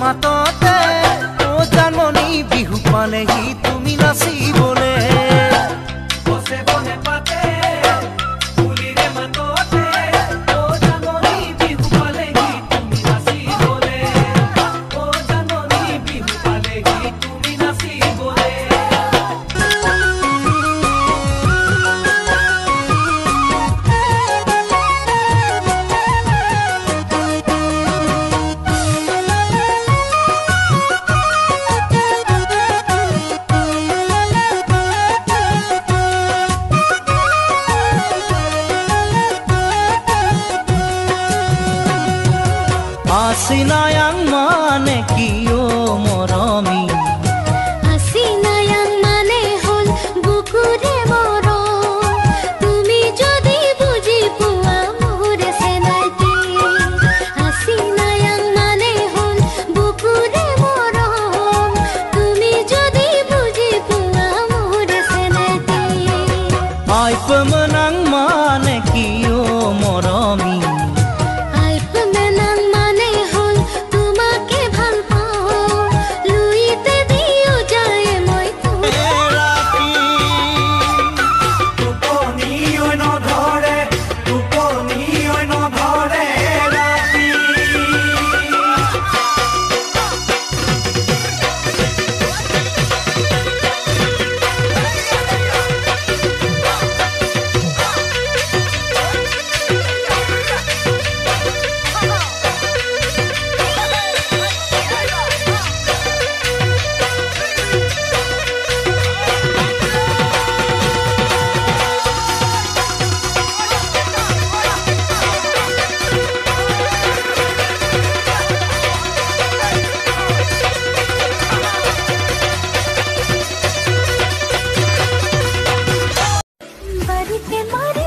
মাততে ও জানমণি বিহু পালেহি তুমি নাচিবলে বসে বনে পাতে ফুলিৰে মাততে ও জানমণি বিহু পালেহি তুমি নাচিবলে ও জানমণি বিহু পালেহি তুমি নাচিবলে Asinayang mane kiyo moromi Asinayang mane hol bukure moro Tumi jodi buji puwa more senaiti Asinayang mane hol bukure moro Tumi jodi buji puwa more senaiti Ay pemenang mane kiyo moromi Mari